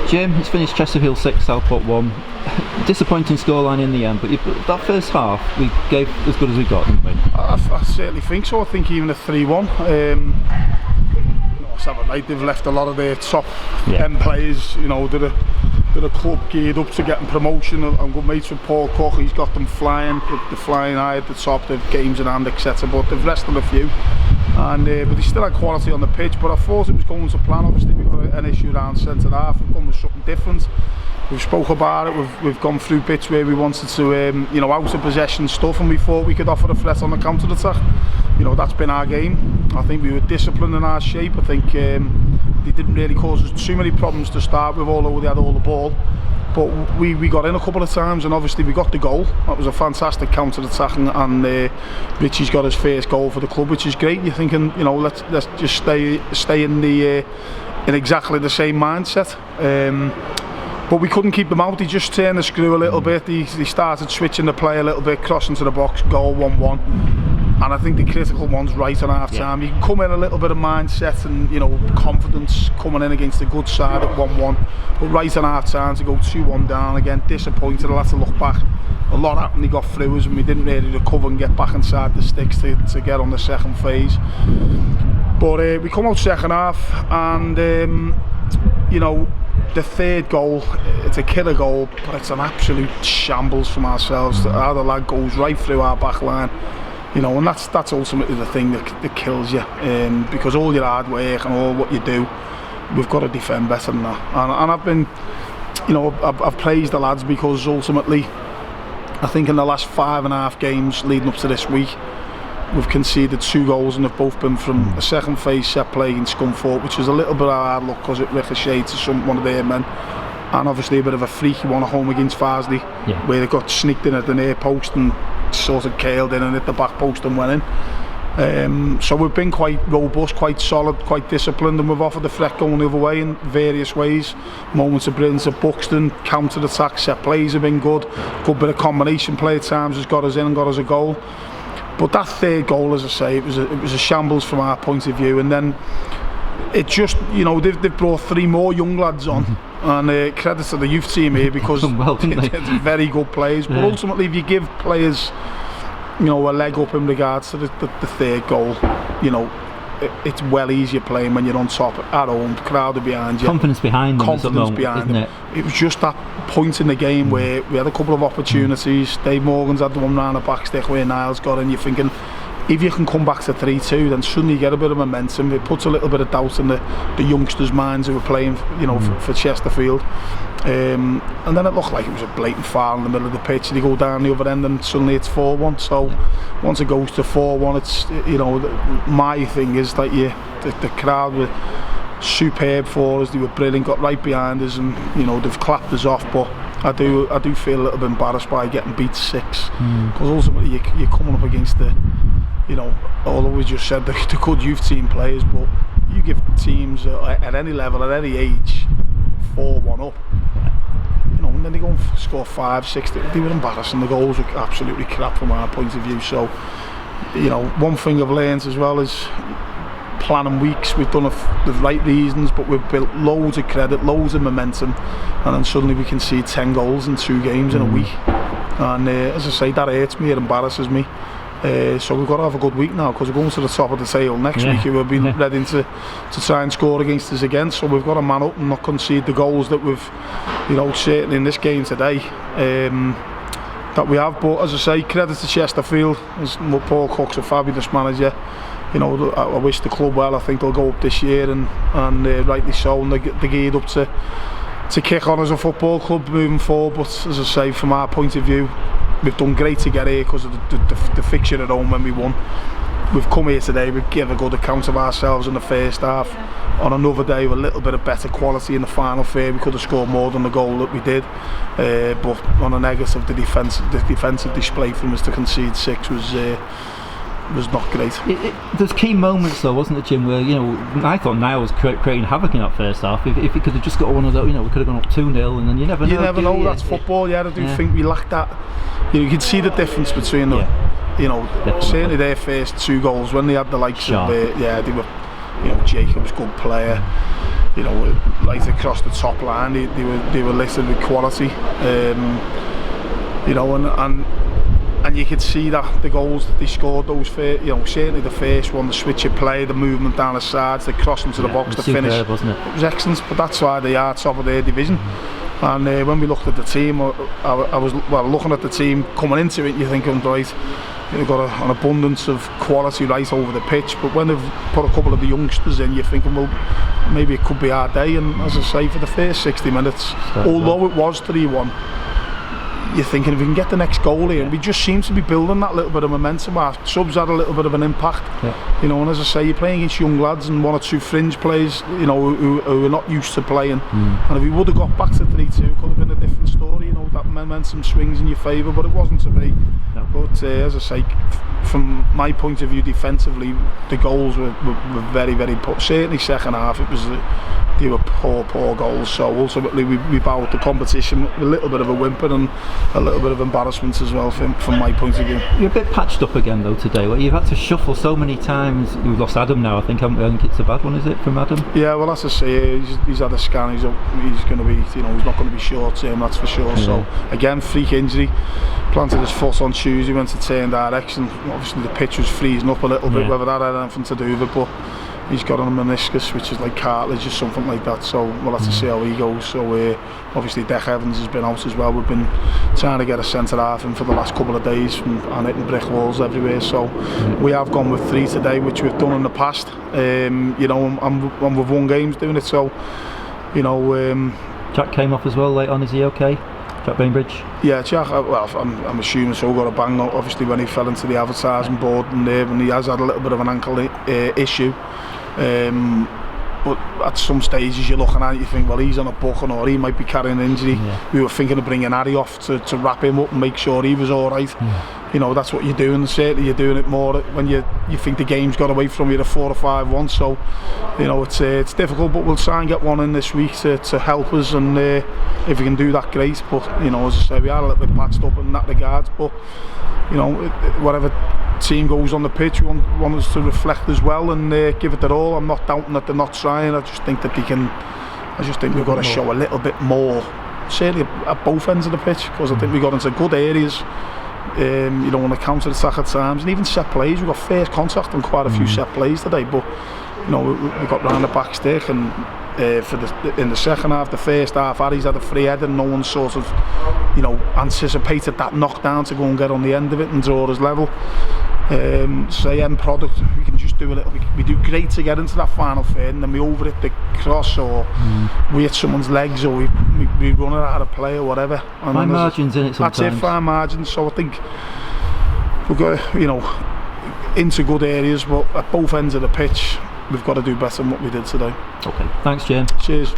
Jim, it's finished Chesterfield 6, Southport 1. Disappointing scoreline in the end, but that first half we gave as good as we got, didn't we? I certainly think so. I think even a 3-1. They've left a lot of their top end players, that are club geared up to getting promotion. I'm good mates with Paul Cook. He's got them flying, they're flying high at the top. They've games in hand, etc. But they've rested a few, and but they still had quality on the pitch. But I thought it was going to plan. Obviously, we've got an issue around centre half. We've gone with something different. We've spoke about it. We've gone through bits where we wanted to, out of possession stuff, and we thought we could offer a threat on the counter attack. That's been our game. I think we were disciplined in our shape. I think they didn't really cause us too many problems to start with, although they had all the ball. But we got in a couple of times, and obviously we got the goal. That was a fantastic counter attack, and Richie's got his first goal for the club, which is great. You're thinking, let's just stay in exactly the same mindset. But we couldn't keep them out. They just turned the screw a little bit. They started switching the play a little bit, crossing to the box, goal 1-1. And I think the critical one's right on half time. You can come in a little bit of mindset and confidence coming in against a good side at 1-1, but right on half time to go 2-1 down again, disappointed. I'll have to look back. A lot happened. They got through us and we didn't really recover and get back inside the sticks to get on the second phase. But we come out second half, and the third goal, it's a killer goal, but it's an absolute shambles from ourselves. How the lad goes right through our back line, and that's ultimately the thing that kills you, because all your hard work and all what you do, we've got to defend better than that. And I've been, I've praised the lads, because ultimately I think in the last 5.5 games leading up to this week, we've conceded 2 goals, and they've both been from a second phase set play against Scunthorpe, which was a little bit of a hard luck because it ricocheted to one of their men, and obviously a bit of a freaky one at home against Farsley, where they got sneaked in at the near post and sort of curled in and hit the back post and went in. So we've been quite robust, quite solid, quite disciplined, and we've offered the threat going the other way in various ways. Moments of brilliance at Buxton, counter attack, set plays have been good. Good bit of combination play at times has got us in and got us a goal. But that third goal, as I say, it was a shambles from our point of view, and then it just, they've brought 3 more young lads on, and credit to the youth team here, because it's very good players. But ultimately, if you give players, a leg up in regards to the third goal, it's well easier playing when you're on top at home, crowd are behind you, confidence behind them, isn't it? It was just that point in the game where we had a couple of opportunities. Dave Morgan's had the one round the back stick where Niles got in. You're thinking, if you can come back to 3-2, then suddenly you get a bit of momentum. It puts a little bit of doubt in the youngsters' minds who were playing, for Chesterfield. And then it looked like it was a blatant foul in the middle of the pitch. They go down the other end and suddenly it's 4-1. So once it goes to 4-1, it's, my thing is that the crowd were superb for us. They were brilliant, got right behind us, and they've clapped us off. But I do feel a little bit embarrassed by getting beat 6, because ultimately you're coming up against although we just said the good youth team players, but you give teams at any level, at any age, 4-1 up, and then they go and score 5, 6. They were embarrassing. The goals were absolutely crap from our point of view. So, one thing I've learned as well is planning weeks. We've done the right reasons, but we've built loads of credit, loads of momentum, and then suddenly we can see 10 goals in 2 games in a week. And as I say, that hurts me, it embarrasses me. So we've got to have a good week now, because we're going to the top of the table next week. We'll be ready to try and score against us again. So we've got to man up and not concede the goals that we've, certainly in this game today, that we have. But as I say, credit to Chesterfield. Paul Cook's a fabulous manager. I wish the club well. I think they'll go up this year, and rightly so. And they're geared up to kick on as a football club moving forward. But as I say, from our point of view, we've done great to get here because of the fixture at home when we won. We've come here today, we give a good account of ourselves in the first half. On another day with a little bit of better quality in the final third, we could have scored more than the goal that we did. But on a negative, the defensive display from us to concede 6 was not great. There's key moments though, wasn't there, Jim, where I thought Niall was creating havoc in that first half. If he could have just got one of those, we could have gone up 2-0, and then you never know. That's football. I do think we lacked that. You can see the difference between them. Certainly their first 2 goals when they had the likes of they were, Jacob's good player. you know, right across the top line, they were listed with quality. You know, and you could see that the goals that they scored, those first, you know, certainly the first one, the switch of play, the movement down the sides, the cross into the box, the finish, wasn't it? It was excellent. But that's why they are top of their division. And when we looked at the team, I was looking at the team coming into it, you're thinking, right, they've got an abundance of quality right over the pitch, but when they've put a couple of the youngsters in, you're thinking, well, maybe it could be our day. And as I say, for the first 60 minutes, although it was 3-1, you're thinking if we can get the next goal here, and we just seem to be building that little bit of momentum. Our subs had a little bit of an impact, you know, and as I say, you're playing against young lads and one or two fringe players, you know, who are not used to playing. And if we would have got back to 3-2, it could have been a different story, you know, that momentum swings in your favour, but it wasn't to be. No. But as I say, from my point of view defensively, the goals were very, very poor. Certainly second half, they were poor goals, so ultimately we bowed the competition with a little bit of a whimper and a little bit of embarrassment as well from my point of view. You're a bit patched up again though today. Well, you've had to shuffle so many times. We've lost Adam now, I think it's a bad one, is it, from Adam? Yeah, well, as I say, he's had a scan, he's going to be, you know, he's not going to be short term, that's for sure. So again, freak injury, planted his foot on Tuesday, went to turn direction. Obviously the pitch was freezing up a little bit, whether that had anything to do with it, but he's got on a meniscus, which is like cartilage or something like that, so we'll have to see how he goes. So obviously Deck Evans has been out as well. We've been trying to get a centre half in for the last couple of days and hitting brick walls everywhere, so we have gone with 3 today, which we've done in the past, you know, and we've won games doing it, so, you know. Jack came off as well late on, is he okay? Jack Bainbridge? Yeah, Jack, well, I'm assuming so, got a bang up obviously when he fell into the advertising board and he has had a little bit of an ankle issue. But at some stages you're looking at it, you think, well, he's on a booking or he might be carrying an injury. We were thinking of bringing Harry off to wrap him up and make sure he was alright. You know, that's what you're doing. Certainly you're doing it more when you think the game's got away from you, the 4 or 5-1. So, you know, it's difficult, but we'll try and get one in this week to help us, and if we can do that, great. But, you know, as I say, we are a little bit patched up in that regards, but, you know, whatever team goes on the pitch, we want us to reflect as well and give it their all. I'm not doubting that they're not trying. I just think that we've got to show a little bit more, certainly at both ends of the pitch, because I think we got into good areas, you know, on the counter attack at times, and even set plays. We've got first contact on quite a few set plays today, but, you know, we got round the back stick, and in the second half, the first half, Harry's had a free header and no one sort of, you know, anticipated that knockdown to go and get on the end of it and draw us level. So end product, we can just do a little, we do great to get into that final third, and then we over hit the cross, or we hit someone's legs, or we run it out of play or whatever. And fine margins in it sometimes. That's it, fine margins. So I think we've got, you know, into good areas, but at both ends of the pitch we've got to do better than what we did today. Okay, thanks James. Cheers.